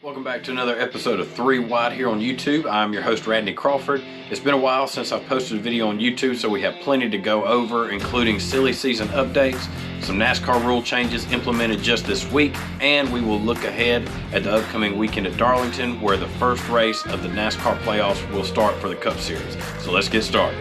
Welcome back to another episode of 3 Wide here on YouTube. I'm your host, Randy Crawford. It's been a while since I've posted a video on YouTube, so we have plenty to go over, including silly season updates, some NASCAR rule changes implemented just this week, and we will look ahead at the upcoming weekend at Darlington, where the first race of the NASCAR playoffs will start for the Cup Series. So let's get started.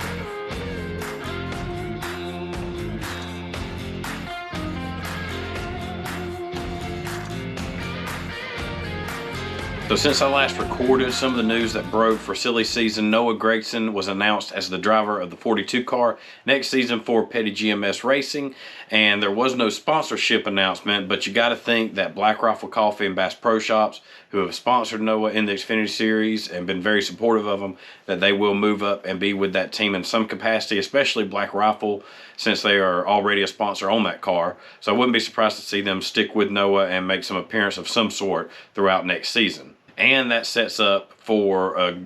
So since I last recorded, some of the news that broke for silly season, Noah Gragson was announced as the driver of the 42 car next season for Petty GMS Racing, and there was no sponsorship announcement, but you got to think that Black Rifle Coffee and Bass Pro Shops, who have sponsored Noah in the Xfinity Series and been very supportive of him, that they will move up and be with that team in some capacity, especially Black Rifle, since they are already a sponsor on that car. So I wouldn't be surprised to see them stick with Noah and make some appearance of some sort throughout next season. And that sets up for a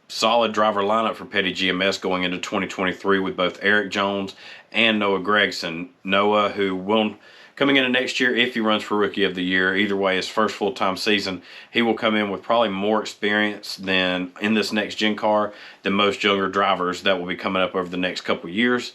solid driver lineup for Petty GMS going into 2023 with both Eric Jones and Noah Gragson. Noah, who will, coming into next year, if he runs for Rookie of the Year, either way, his first full-time season, he will come in with probably more experience than in this next gen car than most younger drivers that will be coming up over the next couple of years.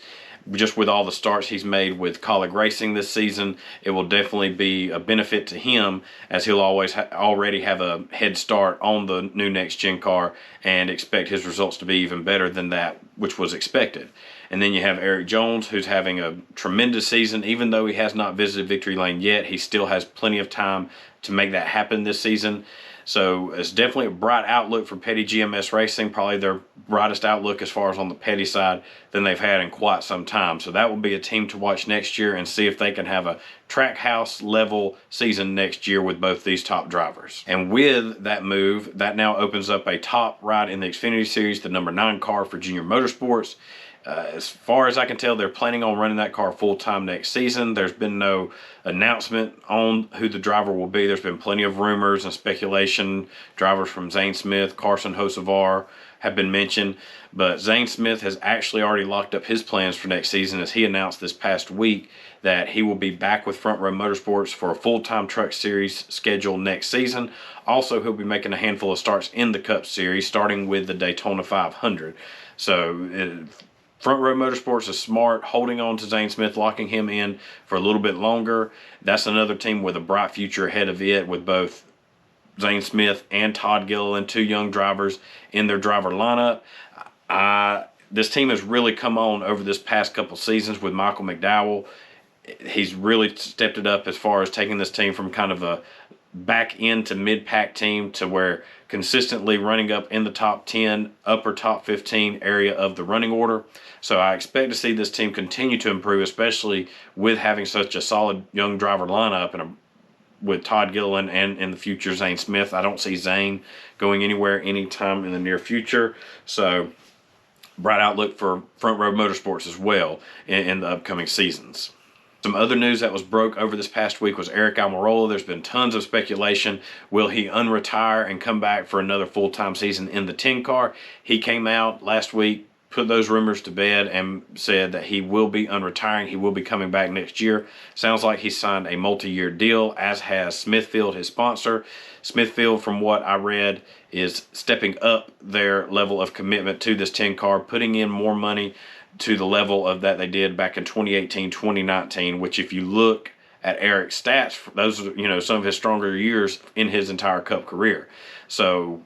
Just with all the starts he's made with Colleague Racing this season, it will definitely be a benefit to him, as he'll always already have a head start on the new next gen car and expect his results to be even better than that which was expected. And then you have Eric Jones, who's having a tremendous season. Even though he has not visited victory lane yet, he still has plenty of time to make that happen this season. So it's definitely a bright outlook for Petty GMS Racing, probably their brightest outlook as far as on the Petty side than they've had in quite some time. So that will be a team to watch next year and see if they can have a track house level season next year with both these top drivers. And with that move, that now opens up a top ride in the Xfinity Series, the number 9 car for Junior Motorsports. As far as I can tell, they're planning on running that car full-time next season. There's been no announcement on who the driver will be. There's been plenty of rumors and speculation. Drivers from Zane Smith, Carson Hocevar have been mentioned, but Zane Smith has actually already locked up his plans for next season, as he announced this past week that he will be back with Front Row Motorsports for a full-time truck series schedule next season. Also, he'll be making a handful of starts in the Cup Series, starting with the Daytona 500. So Front Row Motorsports is smart, holding on to Zane Smith, locking him in for a little bit longer. That's another team with a bright future ahead of it, with both Zane Smith and Todd Gilliland, 2 young drivers in their driver lineup. This team has really come on over this past couple seasons with Michael McDowell. He's really stepped it up as far as taking this team from kind of a back end to mid-pack team to where consistently running up in the top 10, upper top 15 area of the running order. So I expect to see this team continue to improve, especially with having such a solid young driver lineup and with Todd Gilliland and in the future Zane Smith. I don't see Zane going anywhere anytime in the near future. So bright outlook for Front Row Motorsports as well in the upcoming seasons. Some other news that was broke over this past week was Eric Almirola. There's been tons of speculation. Will he unretire and come back for another full-time season in the 10 car? He came out last week, put those rumors to bed, and said that he will be unretiring. He will be coming back next year. Sounds like he signed a multi-year deal, as has Smithfield, his sponsor. Smithfield, from what I read, is stepping up their level of commitment to this 10 car, putting in more money to the level of that they did back in 2018, 2019, which if you look at Eric's stats, those are, some of his stronger years in his entire Cup career. So,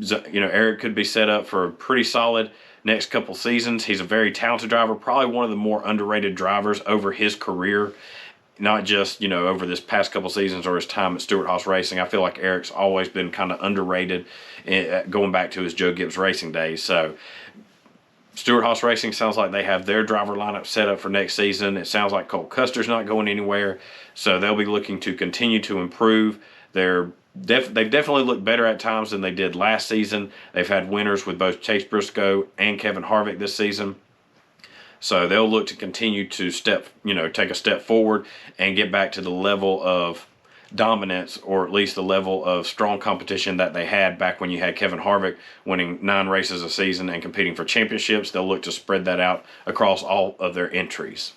Eric could be set up for a pretty solid next couple seasons. He's a very talented driver, probably one of the more underrated drivers over his career, not just, over this past couple seasons or his time at Stewart-Haas Racing. I feel like Eric's always been kind of underrated going back to his Joe Gibbs Racing days. So Stewart-Haas Racing sounds like they have their driver lineup set up for next season. It sounds like Cole Custer's not going anywhere, so they'll be looking to continue to improve. They've definitely looked better at times than they did last season. They've had winners with both Chase Briscoe and Kevin Harvick this season. So they'll look to continue to take a step forward and get back to the level of dominance, or at least the level of strong competition that they had back when you had Kevin Harvick winning 9 races a season and competing for championships. They'll look to spread that out across all of their entries.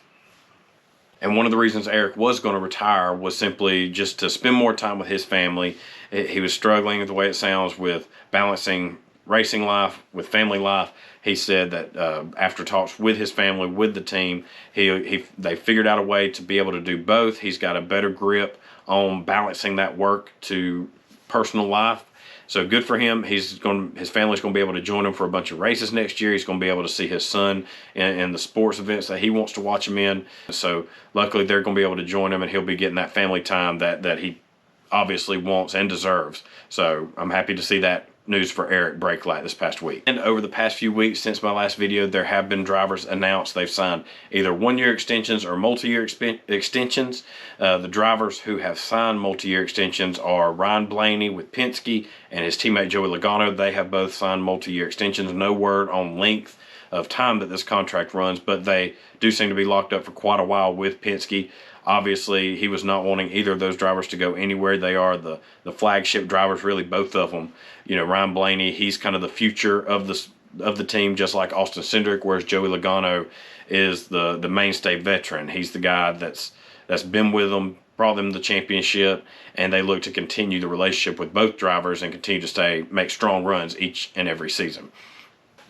And one of the reasons Eric was going to retire was simply just to spend more time with his family. He was struggling, the way it sounds, with balancing racing life with family life. He said that after talks with his family, with the team, they figured out a way to be able to do both. He's got a better grip on balancing that work to personal life. So good for him. His family's going to be able to join him for a bunch of races next year. He's going to be able to see his son in the sports events that he wants to watch him in. So luckily they're going to be able to join him, and he'll be getting that family time that he obviously wants and deserves. So I'm happy to see that news for Eric break light this past week. And over the past few weeks since my last video, there have been drivers announced they've signed either one-year extensions or multi-year extensions. The drivers who have signed multi-year extensions are Ryan Blaney with Penske and his teammate Joey Logano. They have both signed multi-year extensions. No word on length of time that this contract runs, but they do seem to be locked up for quite a while with Penske. Obviously, he was not wanting either of those drivers to go anywhere. They are the flagship drivers, really, both of them. You know, Ryan Blaney, he's kind of the future of the team, just like Austin Cindric, whereas Joey Logano is the mainstay veteran. He's the guy that's been with them, brought them the championship, and they look to continue the relationship with both drivers and continue to make strong runs each and every season.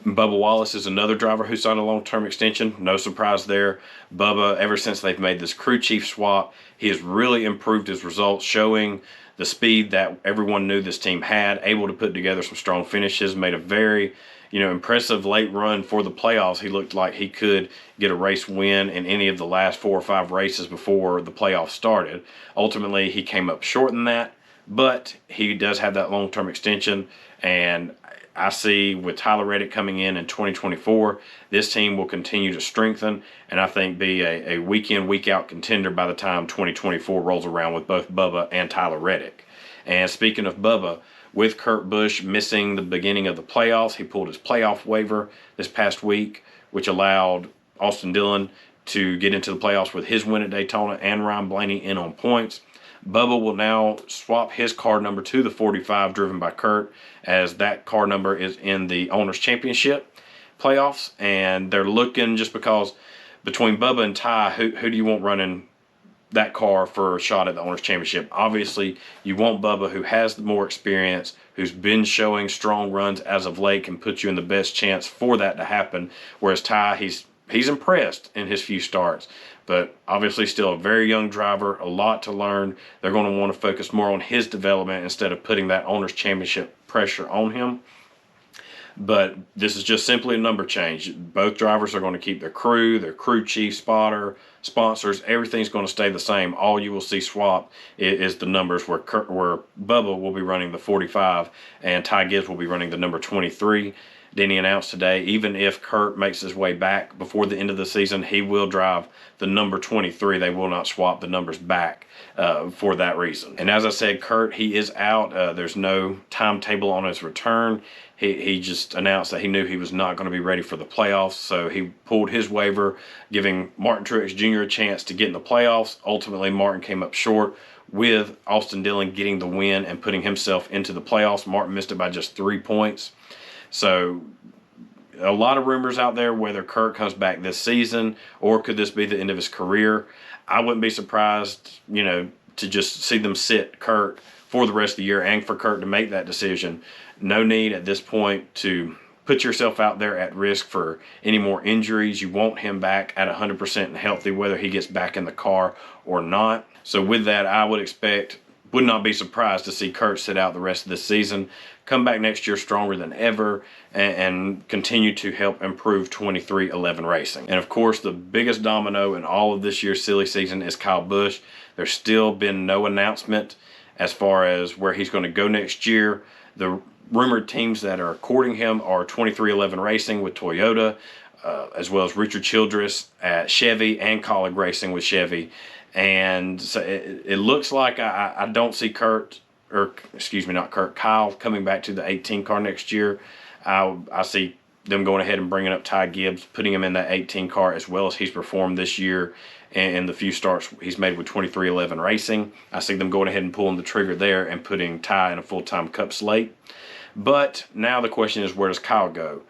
Bubba Wallace is another driver who signed a long-term extension. No surprise there. Bubba, ever since they've made this crew chief swap, he has really improved his results, showing the speed that everyone knew this team had, able to put together some strong finishes, made a very, impressive late run for the playoffs. He looked like he could get a race win in any of the last 4 or 5 races before the playoffs started. Ultimately, he came up short in that, but he does have that long-term extension, and I see with Tyler Reddick coming in 2024, this team will continue to strengthen and I think be a week-in, week-out contender by the time 2024 rolls around with both Bubba and Tyler Reddick. And speaking of Bubba, with Kurt Busch missing the beginning of the playoffs, he pulled his playoff waiver this past week, which allowed Austin Dillon to get into the playoffs with his win at Daytona and Ryan Blaney in on points. Bubba will now swap his car number to the 45 driven by Kurt, as that car number is in the Owners' Championship playoffs, and they're looking, just because between Bubba and Ty, who do you want running that car for a shot at the Owners' Championship? Obviously, you want Bubba, who has more experience, who's been showing strong runs as of late, can put you in the best chance for that to happen, whereas Ty, he's impressed in his few starts, but obviously still a very young driver, a lot to learn. They're going to want to focus more on his development instead of putting that Owners' Championship pressure on him. But this is just simply a number change. Both drivers are going to keep their crew chief, spotter, sponsors. Everything's going to stay the same. All you will see swap is the numbers, where Bubba will be running the 45 and Ty Gibbs will be running the number 23. Denny announced today, even if Kurt makes his way back before the end of the season, he will drive the number 23. They will not swap the numbers back for that reason. And as I said, Kurt, he is out. There's no timetable on his return. He just announced that he knew he was not going to be ready for the playoffs, so he pulled his waiver, giving Martin Truex Jr. a chance to get in the playoffs. Ultimately, Martin came up short, with Austin Dillon getting the win and putting himself into the playoffs. Martin missed it by just 3 points. So a lot of rumors out there whether Kurt comes back this season or could this be the end of his career. I wouldn't be surprised, to just see them sit Kurt for the rest of the year and for Kurt to make that decision. No need at this point to put yourself out there at risk for any more injuries. You want him back at 100% and healthy, whether he gets back in the car or not. So with that, I would not be surprised to see Kurt sit out the rest of this season, come back next year stronger than ever, and continue to help improve 23XI racing. And of course, the biggest domino in all of this year's silly season is Kyle Busch. There's still been no announcement as far as where he's going to go next year. The rumored teams that are courting him are 23XI Racing with Toyota, as well as Richard Childress at Chevy and Colleague Racing with Chevy. And so it looks like I don't see Kyle coming back to the 18 car next year. I see them going ahead and bringing up Ty Gibbs, putting him in that 18 car as well as he's performed this year and the few starts he's made with 23XI Racing. I see them going ahead and pulling the trigger there and putting Ty in a full-time Cup slate. But now the question is, where does Kyle go?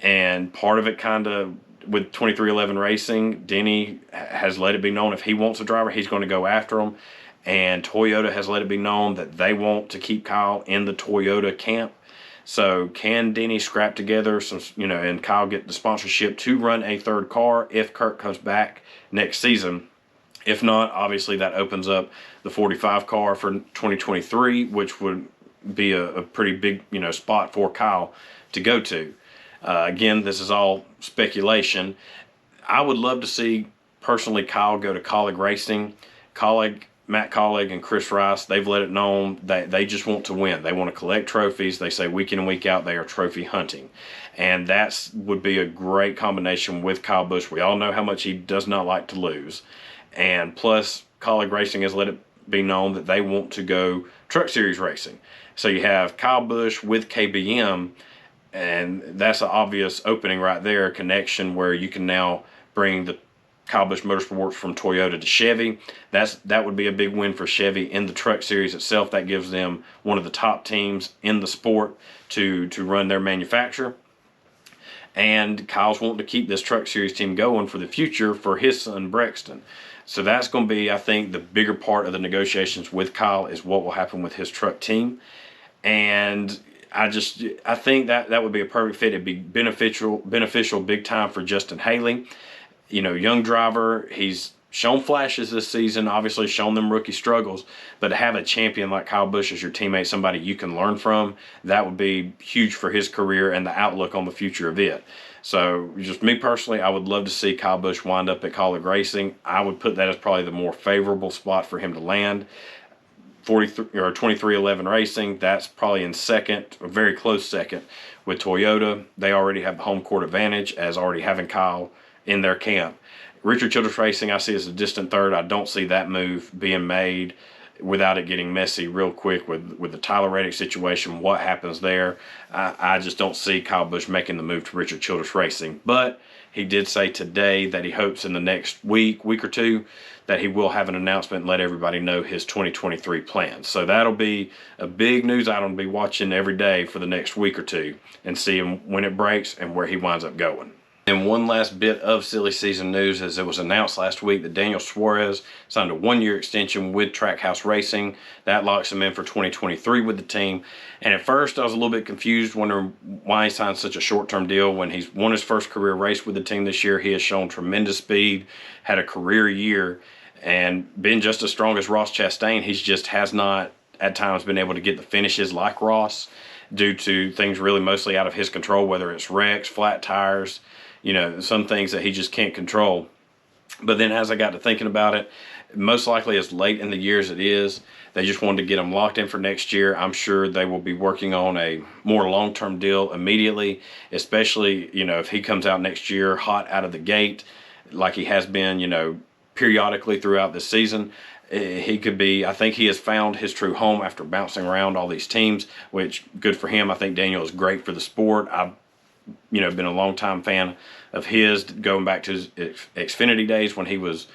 And part of it kind of with 2311 Racing, Denny has let it be known if he wants a driver, he's going to go after him. And Toyota has let it be known that they want to keep Kyle in the Toyota camp. So can Denny scrap together some, and Kyle get the sponsorship to run a third car if Kurt comes back next season? If not, obviously that opens up the 45 car for 2023, which would be a pretty big, spot for Kyle to go to. Again, this is all speculation. I would love to see, personally, Kyle go to Colleague Racing. Matt Colleague and Chris Rice, they've let it known that they just want to win. They want to collect trophies. They say week in and week out they are trophy hunting. And that would be a great combination with Kyle Busch. We all know how much he does not like to lose. And plus, Colleague Racing has let it be known that they want to go Truck Series racing. So you have Kyle Busch with KBM, and that's an obvious opening right there, a connection where you can now bring the Kyle Busch Motorsports from Toyota to Chevy. That would be a big win for Chevy in the Truck Series itself. That gives them one of the top teams in the sport to run their manufacturer. And Kyle's wanting to keep this Truck Series team going for the future for his son Brexton. So that's going to be, I think, the bigger part of the negotiations with Kyle is what will happen with his truck team. And I think that would be a perfect fit. It'd be beneficial big time for Justin Haley. Young driver, he's shown flashes this season, obviously shown them rookie struggles, but to have a champion like Kyle Busch as your teammate, somebody you can learn from, that would be huge for his career and the outlook on the future of it. So just me personally, I would love to see Kyle Busch wind up at Colleague Racing. I would put that as probably the more favorable spot for him to land. 2311 Racing, that's probably in second, a very close second with Toyota. They already have the home court advantage as already having Kyle in their camp. Richard Childress Racing I see as a distant third. I don't see that move being made without it getting messy real quick with the Tyler Reddick situation, what happens there. I just don't see Kyle Busch making the move to Richard Childress Racing. But he did say today that he hopes in the next week or two, that he will have an announcement and let everybody know his 2023 plans. So that'll be a big news item to be watching every day for the next week or two and seeing when it breaks and where he winds up going. And one last bit of silly season news is it was announced last week that Daniel Suarez signed a one-year extension with Trackhouse Racing. That locks him in for 2023 with the team. And at first I was a little bit confused, wondering why he signed such a short-term deal when he's won his first career race with the team this year. He has shown tremendous speed, had a career year, and been just as strong as Ross Chastain. He just has not at times been able to get the finishes like Ross due to things really mostly out of his control, whether it's wrecks, flat tires, some things that he just can't control. But then as I got to thinking about it, most likely as late in the year as it is, they just wanted to get him locked in for next year. I'm sure they will be working on a more long-term deal immediately, especially, if he comes out next year hot out of the gate like he has been, periodically throughout this season. He could be, I think he has found his true home after bouncing around all these teams, which good for him. I think Daniel is great for the sport. I've been a long-time fan of his, going back to his Xfinity days when he was,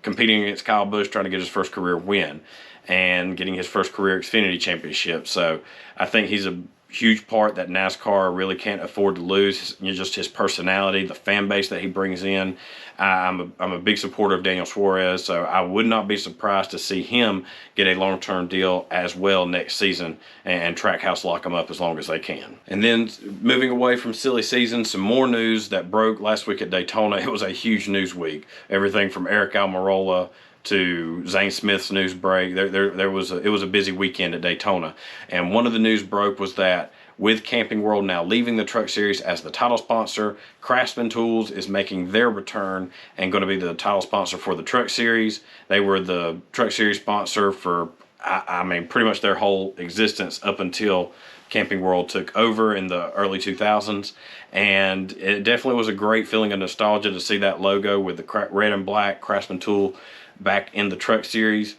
competing against Kyle Busch, trying to get his first career win and getting his first career Xfinity championship. So I think he's a huge part that NASCAR really can't afford to lose. Just his personality, the fan base that he brings in. I'm a big supporter of Daniel Suarez, so I would not be surprised to see him get a long-term deal as well next season and Trackhouse lock him up as long as they can. And then moving away from silly season, some more news that broke last week at Daytona. It was a huge news week. Everything from Eric Almirola to Zane Smith's news break. It was a busy weekend at Daytona. And one of the news broke was that with Camping World now leaving the Truck Series as the title sponsor, Craftsman Tools is making their return and going to be the title sponsor for the Truck Series. They were the Truck Series sponsor for, pretty much their whole existence up until Camping World took over in the early 2000s. And it definitely was a great feeling of nostalgia to see that logo with the red and black Craftsman Tool back in the Truck Series.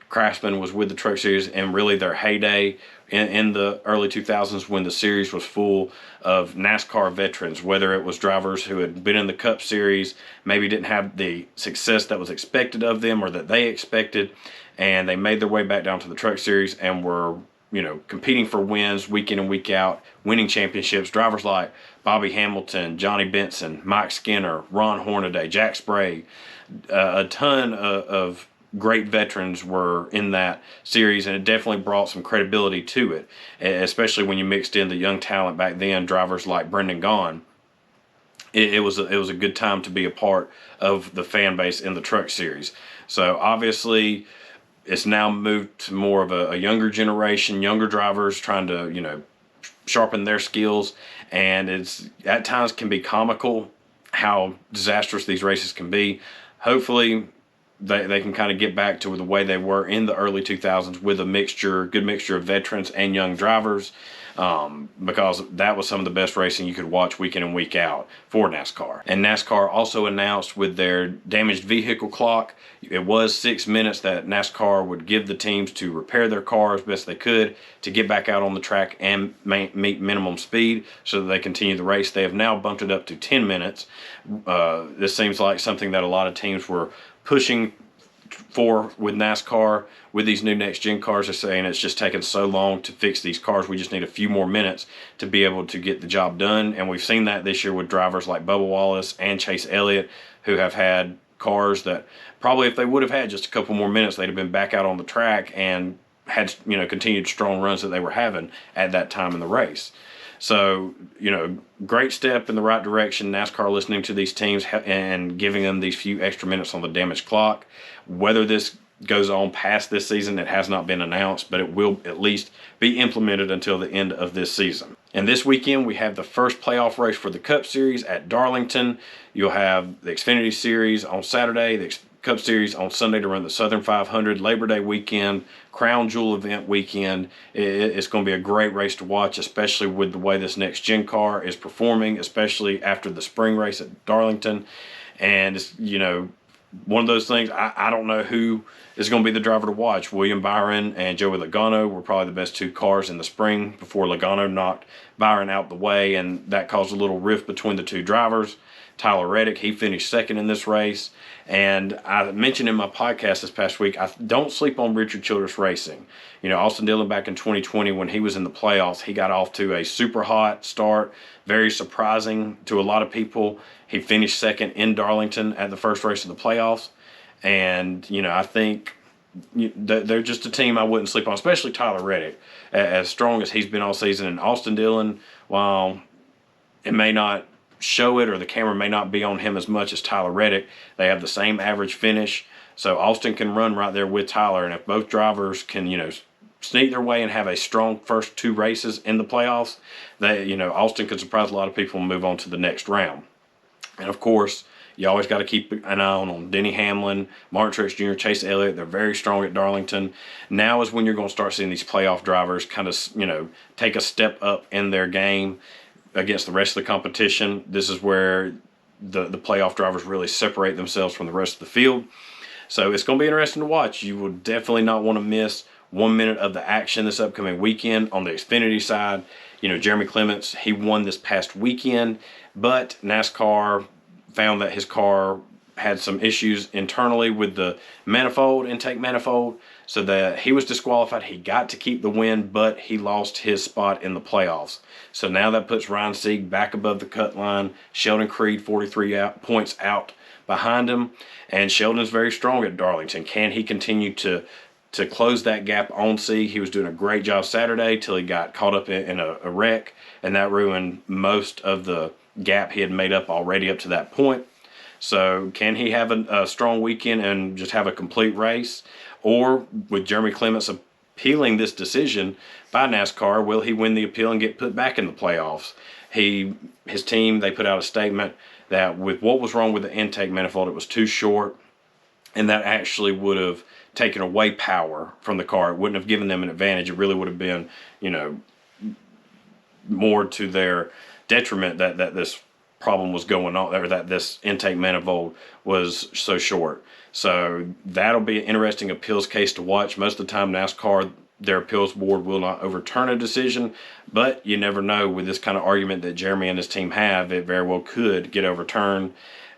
Craftsman was with the Truck Series in really their heyday in the early 2000s when the series was full of NASCAR veterans, whether it was drivers who had been in the Cup Series, maybe didn't have the success that was expected of them or that they expected, and they made their way back down to the Truck Series and were competing for wins week in and week out, winning championships. Drivers like Bobby Hamilton, Johnny Benson, Mike Skinner, Ron Hornaday, Jack Sprague, a ton of great veterans were in that series, and it definitely brought some credibility to it, especially when you mixed in the young talent back then, drivers like Brendan Gaughan. It was a good time to be a part of the fan base in the Truck Series. So obviously, it's now moved to more of a younger generation, younger drivers trying to sharpen their skills, and it's at times can be comical how disastrous these races can be. Hopefully, they can kind of get back to the way they were in the early 2000s with a good mixture of veterans and young drivers, because that was some of the best racing you could watch week in and week out for NASCAR. And NASCAR also announced with their damaged vehicle clock, it was 6 minutes that NASCAR would give the teams to repair their car as best they could to get back out on the track and meet minimum speed so that they continue the race. They have now bumped it up to 10 minutes. This seems like something that a lot of teams were pushing for with NASCAR. With these new next gen cars, they're saying it's just taken so long to fix these cars, we just need a few more minutes to be able to get the job done. And we've seen that this year with drivers like Bubba Wallace and Chase Elliott, who have had cars that probably if they would have had just a couple more minutes, they'd have been back out on the track and had continued strong runs that they were having at that time in the race. So, great step in the right direction. NASCAR listening to these teams and giving them these few extra minutes on the damaged clock. Whether this goes on past this season, it has not been announced, but it will at least be implemented until the end of this season. And this weekend, we have the first playoff race for the Cup Series at Darlington. You'll have the Xfinity Series on Saturday, the Cup Series on Sunday to run the Southern 500, Labor Day weekend, Crown Jewel event weekend. It's going to be a great race to watch, especially with the way this next gen car is performing, especially after the spring race at Darlington. And it's, one of those things, I don't know who is going to be the driver to watch. William Byron and Joey Logano were probably the best two cars in the spring before Logano knocked Byron out the way, and that caused a little rift between the two drivers. Tyler Reddick, he finished second in this race. And I mentioned in my podcast this past week, I don't sleep on Richard Childress Racing. Austin Dillon back in 2020 when he was in the playoffs, he got off to a super hot start, very surprising to a lot of people. He finished second in Darlington at the first race of the playoffs. And, I think they're just a team I wouldn't sleep on, especially Tyler Reddick, as strong as he's been all season. And Austin Dillon, while it may not show it or the camera may not be on him as much as Tyler Reddick, they have the same average finish. So Austin can run right there with Tyler. And if both drivers can, sneak their way and have a strong first two races in the playoffs, Austin could surprise a lot of people and move on to the next round. And of course, you always got to keep an eye on Denny Hamlin, Martin Truex Jr., Chase Elliott. They're very strong at Darlington. Now is when you're going to start seeing these playoff drivers kind of, take a step up in their game against the rest of the competition. This is where the playoff drivers really separate themselves from the rest of the field. So it's going to be interesting to watch. You will definitely not want to miss 1 minute of the action this upcoming weekend. On the Xfinity side, Jeremy Clements, he won this past weekend, but NASCAR found that his car had some issues internally with the intake manifold, so that he was disqualified. He got to keep the win, but he lost his spot in the playoffs. So now that puts Ryan Sieg back above the cut line. Sheldon Creed 43 points out behind him, and Sheldon's very strong at Darlington. Can he continue to close that gap on Sieg? He was doing a great job Saturday till he got caught up in a wreck, and that ruined most of the gap he had made up already up to that point. So can he have a strong weekend and just have a complete race? Or with Jeremy Clements appealing this decision by NASCAR, will he win the appeal and get put back in the playoffs? His team, they put out a statement that with what was wrong with the intake manifold, it was too short, and that actually would have taken away power from the car. It wouldn't have given them an advantage. It really would have been, more to their detriment that this problem was going on, or that this intake manifold was so short. So that'll be an interesting appeals case to watch. Most of the time, NASCAR, their appeals board will not overturn a decision, but you never know. With this kind of argument that Jeremy and his team have, it very well could get overturned,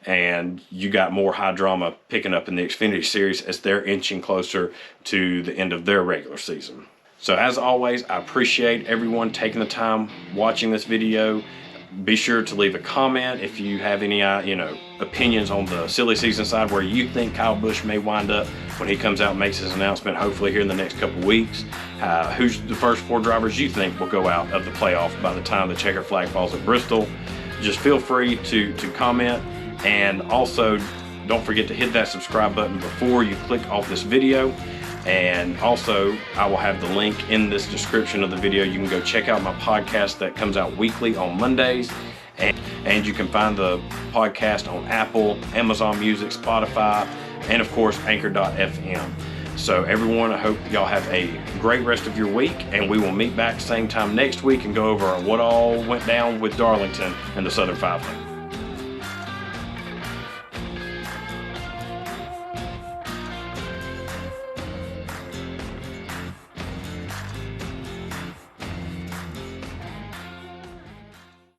and you got more high drama picking up in the Xfinity Series as they're inching closer to the end of their regular season. So as always, I appreciate everyone taking the time watching this video. Be sure to leave a comment if you have any opinions on the silly season side, where you think Kyle Busch may wind up when he comes out and makes his announcement, hopefully here in the next couple weeks. Who's the first 4 drivers you think will go out of the playoff by the time the checker flag falls at Bristol? Just feel free to comment, and also don't forget to hit that subscribe button before you click off this video. And also, I will have the link in this description of the video. You can go check out my podcast that comes out weekly on Mondays. And you can find the podcast on Apple, Amazon Music, Spotify, and of course, Anchor.fm. So everyone, I hope y'all have a great rest of your week, and we will meet back same time next week and go over what all went down with Darlington and the Southern 500.